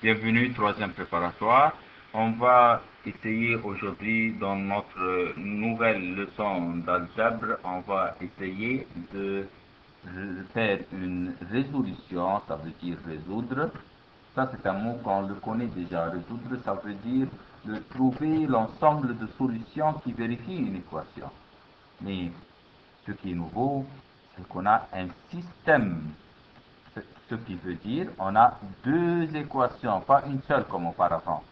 Bienvenue, troisième préparatoire. On va essayer aujourd'hui dans notre nouvelle leçon d'algèbre, on va essayer de faire une résolution, ça veut dire résoudre. Ça c'est un mot qu'on le connaît déjà. Résoudre, ça veut dire de trouver l'ensemble de solutions qui vérifient une équation. Mais ce qui est nouveau, c'est qu'on a un système. Ce qui veut dire on a deux équations, pas une seule comme auparavant.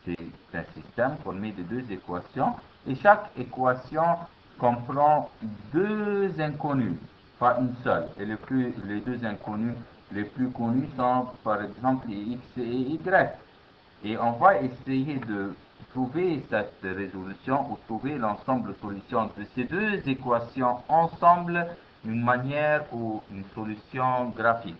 C'est un système formé de deux équations et chaque équation comprend deux inconnus, pas une seule. Et les deux inconnus les plus connus sont par exemple x et y. Et on va essayer de trouver cette résolution ou trouver l'ensemble de solutions de ces deux équations ensemble d'une manière ou une solution graphique.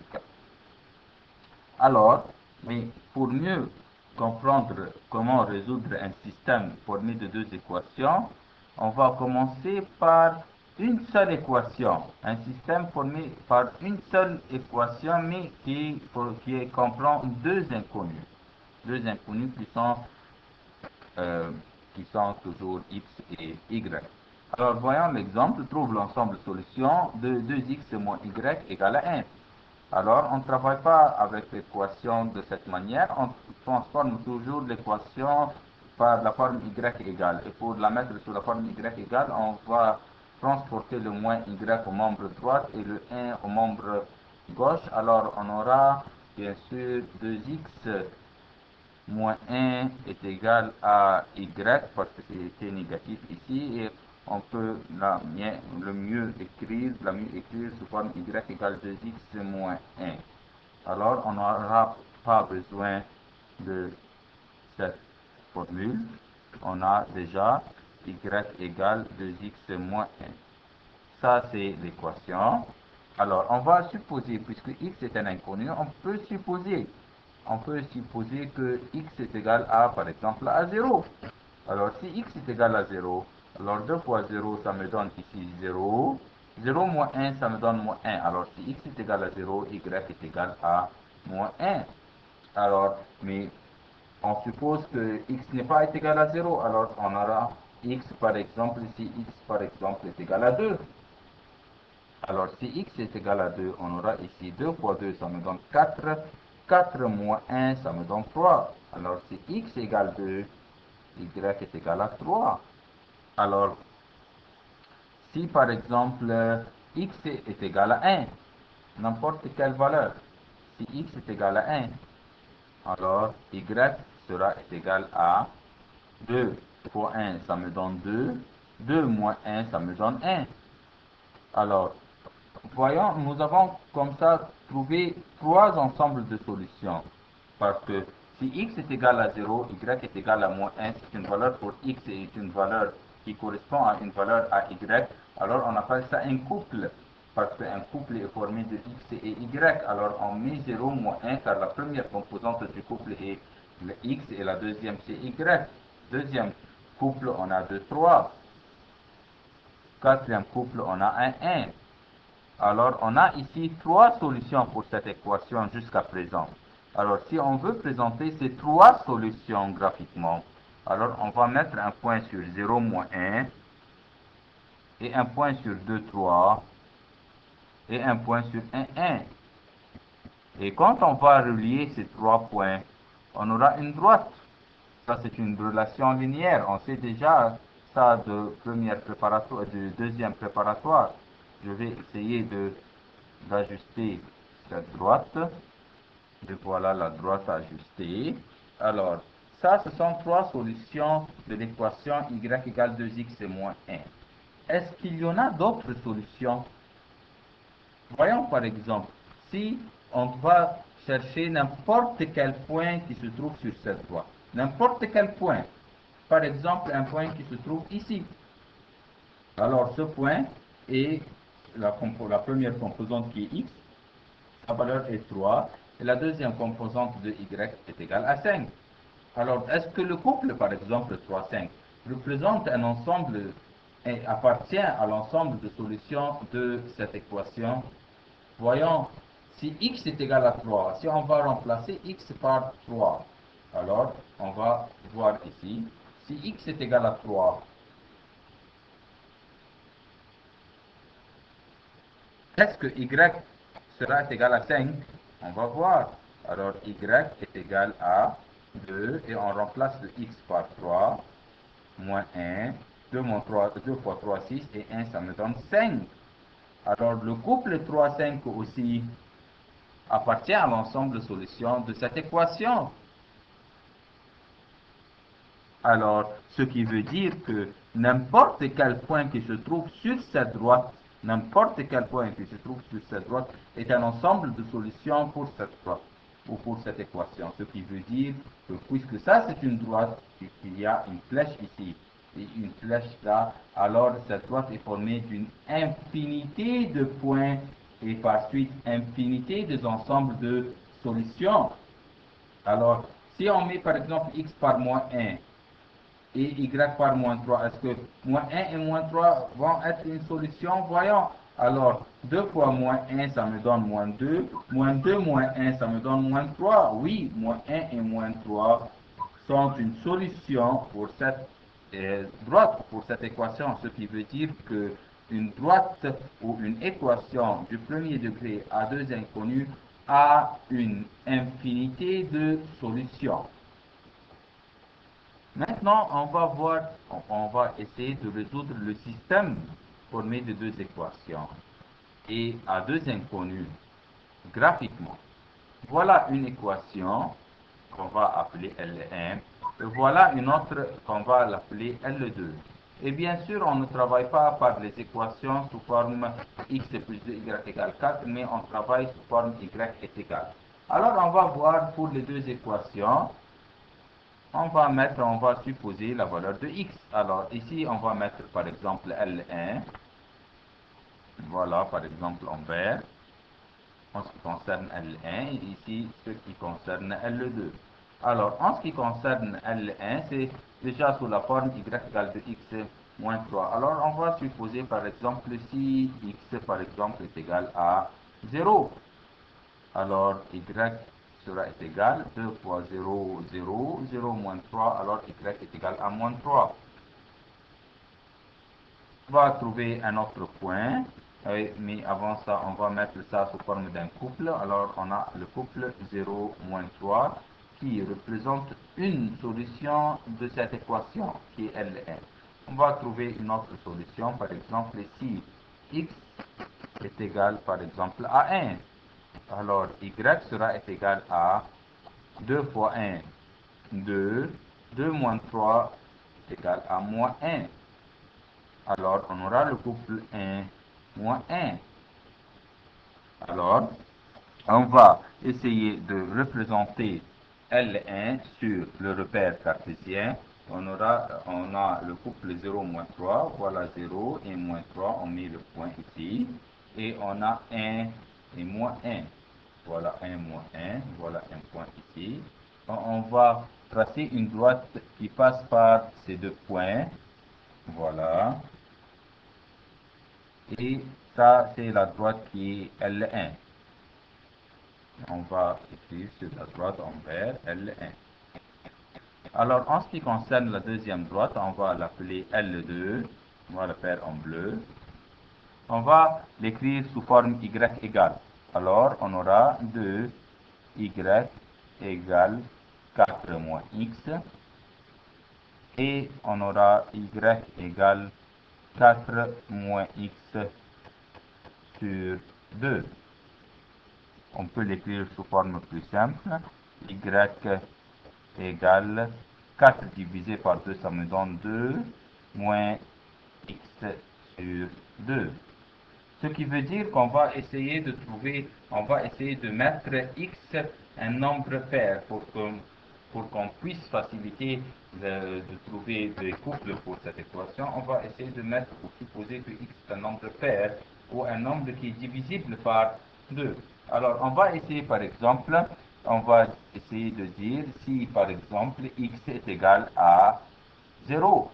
Alors, mais pour mieux comprendre comment résoudre un système formé de deux équations, on va commencer par une seule équation, un système formé par une seule équation, mais qui comprend deux inconnus euh, qui sont toujours x et y. Alors, voyons l'exemple, trouve l'ensemble de solutions de 2x moins y égale à 1. Alors, on ne travaille pas avec l'équation de cette manière, on transforme toujours l'équation par la forme y égale. Et pour la mettre sous la forme y égale, on va transporter le moins y au membre droit et le 1 au membre gauche. Alors, on aura bien sûr 2x moins 1 est égal à y parce que c'était négatif ici et on peut le mieux écrire sous forme y égale 2x moins 1. Alors on n'aura pas besoin de cette formule. On a déjà y égale 2x moins 1. Ça c'est l'équation. Alors on va supposer, puisque x est un inconnu, on peut supposer que x est égal à, par exemple, à 0. Alors, si x est égal à 0, alors 2 fois 0, ça me donne ici 0. 0 moins 1, ça me donne moins 1. Alors, si x est égal à 0, y est égal à moins 1. Alors, mais on suppose que x n'est pas égal à 0. Alors, on aura x, par exemple, si x, par exemple, est égal à 2. Alors, si x est égal à 2, on aura ici 2 fois 2, ça me donne 4. 4 moins 1, ça me donne 3. Alors, si x égale 2, y est égal à 3. Alors, si par exemple x est égal à 1, n'importe quelle valeur, si x est égal à 1, alors y sera égal à 2 fois 1, ça me donne 2. 2 moins 1, ça me donne 1. Alors, voyons, nous avons comme ça trouvé trois ensembles de solutions. Parce que si x est égal à 0, y est égal à moins 1, c'est une valeur pour x et une valeur qui correspond à une valeur à y, alors on appelle ça un couple. Parce qu'un couple est formé de x et y. Alors on met 0 moins 1 car la première composante du couple est le x et la deuxième c'est y. Deuxième couple, on a 2, 3. Quatrième couple, on a un 1. Alors, on a ici trois solutions pour cette équation jusqu'à présent. Alors, si on veut présenter ces trois solutions graphiquement, alors on va mettre un point sur 0, moins 1, et un point sur 2, 3, et un point sur 1, 1. Et quand on va relier ces trois points, on aura une droite. Ça, c'est une relation linéaire. On sait déjà ça de première préparatoire, de deuxième préparatoire. Je vais essayer d'ajuster cette droite. Et voilà la droite ajustée. Alors, ça, ce sont trois solutions de l'équation y égale 2x moins 1. Est-ce qu'il y en a d'autres solutions? Voyons par exemple, si on va chercher n'importe quel point qui se trouve sur cette droite. N'importe quel point. Par exemple, un point qui se trouve ici. Alors, ce point est la première composante qui est x, sa valeur est 3, et la deuxième composante de y est égale à 5. Alors, est-ce que le couple, par exemple, 3, 5, représente un ensemble et appartient à l'ensemble de solutions de cette équation? Voyons Si x est égal à 3, si on va remplacer x par 3, alors on va voir ici, si x est égal à 3, est-ce que y sera égal à 5? On va voir. Alors y est égal à 2 et on remplace le x par 3, moins 1, 2 moins 3, 2 fois 3, 6 et 1, ça me donne 5. Alors le couple 3, 5 aussi appartient à l'ensemble de solutions de cette équation. Alors, ce qui veut dire que n'importe quel point qui se trouve sur cette droite, n'importe quel point qui se trouve sur cette droite est un ensemble de solutions pour cette droite ou pour cette équation. Ce qui veut dire que puisque ça c'est une droite et qu'il y a une flèche ici et une flèche là, alors cette droite est formée d'une infinité de points et par suite infinité des ensembles de solutions. Alors, si on met par exemple x par moins 1, et y par moins 3. Est-ce que moins 1 et moins 3 vont être une solution? Voyons. Alors, 2 fois moins 1, ça me donne moins 2. Moins 2 moins 1, ça me donne moins 3. Oui, moins 1 et moins 3 sont une solution pour cette droite, pour cette équation. Ce qui veut dire que une droite ou une équation du premier degré à deux inconnus a une infinité de solutions. Maintenant, on va essayer de résoudre le système formé de deux équations et à deux inconnus graphiquement. Voilà une équation qu'on va appeler L1 et voilà une autre qu'on va l'appeler L2. Et bien sûr, on ne travaille pas par les équations sous forme x plus 2, y égale 4, mais on travaille sous forme y est égal. Alors, on va voir pour les deux équations. On va supposer la valeur de x. Alors ici, on va mettre par exemple L1. Voilà, par exemple en vert, en ce qui concerne L1, et ici, ce qui concerne L2. Alors, en ce qui concerne L1, c'est déjà sous la forme y égale de x moins 3. Alors, on va supposer par exemple si x, par exemple, est égal à 0. Alors, y sera égal 2 fois 0, 0, 0 moins 3, alors y est égal à moins 3. On va trouver un autre point, mais avant ça, on va mettre ça sous forme d'un couple. Alors, on a le couple 0, moins 3, qui représente une solution de cette équation, qui est L1. On va trouver une autre solution, par exemple, si x est égal, par exemple, à 1. Alors, y sera égal à 2 fois 1, 2, 2 moins 3 est égal à moins 1. Alors, on aura le couple 1, moins 1. Alors, on va essayer de représenter L1 sur le repère cartésien. On a le couple 0, moins 3. Voilà 0 et moins 3. On met le point ici. Et on a 1 et moins 1. Voilà 1 moins 1, voilà un point ici. On va tracer une droite qui passe par ces deux points. Voilà. Et ça, c'est la droite qui est L1. On va écrire sur la droite en vert L1. Alors, en ce qui concerne la deuxième droite, on va l'appeler L2. On va le faire en bleu. On va l'écrire sous forme y égale. Alors, on aura 2 y égale 4 moins x et on aura y égale 4 moins x sur 2. On peut l'écrire sous forme plus simple. Y égale 4 divisé par 2, ça me donne 2 moins x sur 2. Ce qui veut dire qu'on va essayer de trouver, on va essayer de mettre x un nombre pair pour qu'on puisse faciliter de trouver des couples pour cette équation. On va essayer de mettre, pour supposer que x est un nombre pair ou un nombre qui est divisible par 2. Alors, on va essayer par exemple, on va essayer de dire si par exemple x est égal à 0.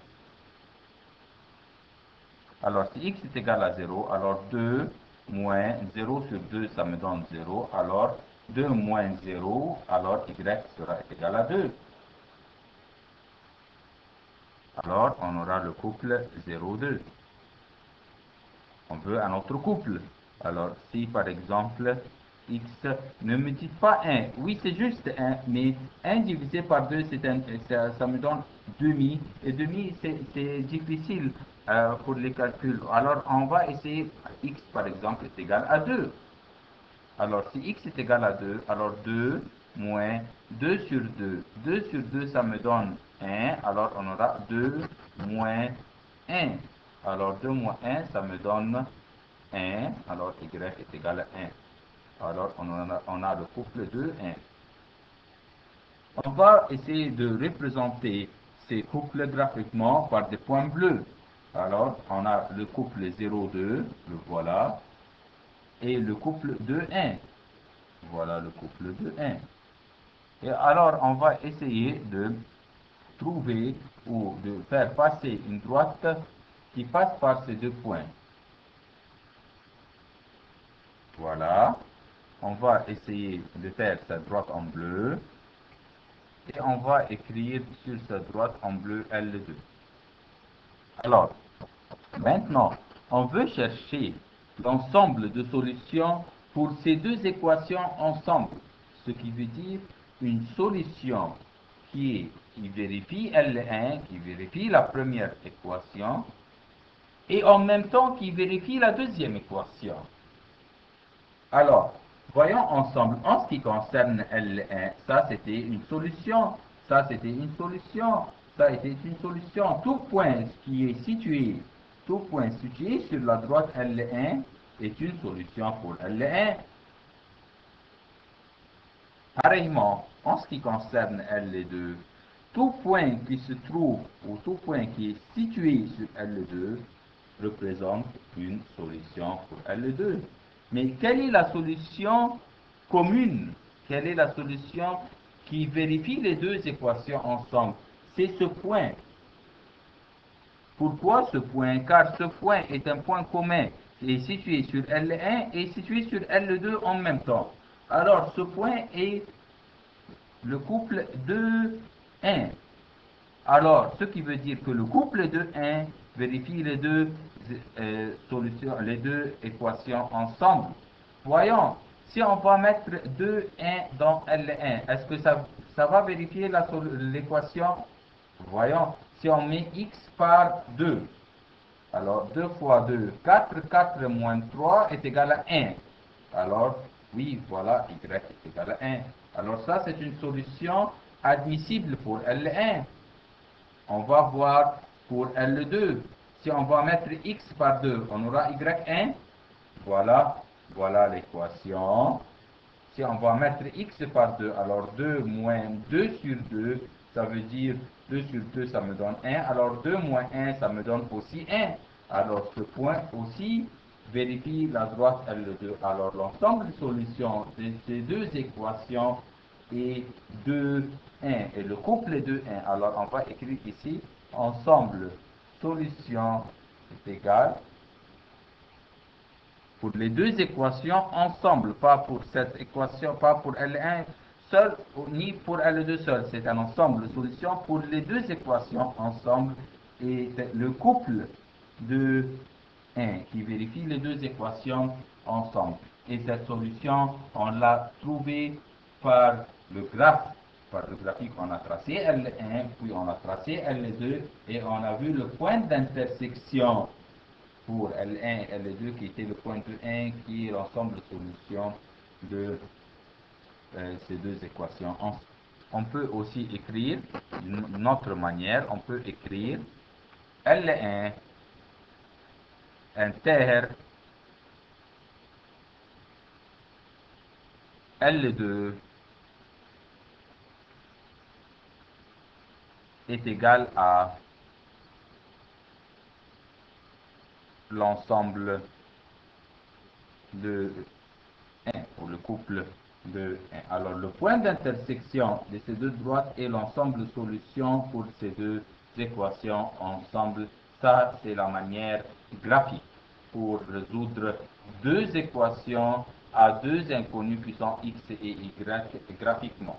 Alors, si x est égal à 0, alors 2 moins 0 sur 2, ça me donne 0. Alors, 2 moins 0, alors y sera égal à 2. Alors, on aura le couple 0, 2. On veut un autre couple. Alors, si par exemple, x, ne me dites pas 1. Oui, c'est juste 1, mais 1 divisé par 2, ça me donne demi. Et demi, c'est difficile pour les calculs. Alors, on va essayer, x par exemple est égal à 2. Alors, si x est égal à 2, alors 2 moins 2 sur 2. 2 sur 2, ça me donne 1. Alors, on aura 2 moins 1. Alors, 2 moins 1, ça me donne 1. Alors, y est égal à 1. Alors, on a le couple de 1. On va essayer de représenter ces couples graphiquement par des points bleus. Alors, on a le couple 0, 2, le voilà, et le couple 2, 1. Voilà le couple de 1. Et alors, on va essayer de trouver ou de faire passer une droite qui passe par ces deux points. Voilà. On va essayer de faire cette droite en bleu. Et on va écrire sur cette droite en bleu L2. Alors, maintenant, on veut chercher l'ensemble de solutions pour ces deux équations ensemble. Ce qui veut dire une solution qui vérifie L1, qui vérifie la première équation, et en même temps qui vérifie la deuxième équation. Alors, voyons ensemble, en ce qui concerne L1, ça c'était une solution, ça c'était une solution, ça était une solution. Tout point tout point situé sur la droite L1 est une solution pour L1. Pareillement, en ce qui concerne L2, tout point qui se trouve ou tout point qui est situé sur L2 représente une solution pour L2. Mais quelle est la solution commune? Quelle est la solution qui vérifie les deux équations ensemble? C'est ce point. Pourquoi ce point? Car ce point est un point commun qui est situé sur L1 et situé sur L2 en même temps. Alors, ce point est le couple de 1. Alors, ce qui veut dire que le couple de 1 vérifie les deux solutions, les deux équations ensemble. Voyons, si on va mettre 2, 1 dans L1, est-ce que ça va vérifier l'équation? Voyons, si on met x par 2, alors 2 fois 2, 4, 4 moins 3 est égal à 1. Alors, oui, voilà, y est égal à 1. Alors ça, c'est une solution admissible pour L1. On va voir pour L2. Si on va mettre x par 2, on aura y1. Voilà, voilà l'équation. Si on va mettre x par 2, alors 2 moins 2 sur 2, ça veut dire 2 sur 2, ça me donne 1. Alors 2 moins 1, ça me donne aussi 1. Alors ce point aussi vérifie la droite L2. Alors l'ensemble des solutions de ces deux équations est 2, 1. Et le couple est 2, 1. Alors on va écrire ici ensemble solution est égal pour les deux équations ensemble, pas pour cette équation, pas pour L1 seul, ni pour L2 seul. C'est un ensemble de solutions pour les deux équations ensemble et le couple de 1 qui vérifie les deux équations ensemble. Et cette solution, on l'a trouvée par le graphe. Par le graphique, on a tracé L1, puis on a tracé L2 et on a vu le point d'intersection pour L1 et L2 qui était le point de 1 qui est l'ensemble de solutions de ces deux équations. On peut aussi écrire d'une autre manière, on peut écrire L1 inter L2 est égal à l'ensemble de 1 ou le couple de 1. Alors le point d'intersection de ces deux droites est l'ensemble de solutions pour ces deux équations ensemble. Ça, c'est la manière graphique pour résoudre deux équations à deux inconnus qui sont x et y graphiquement.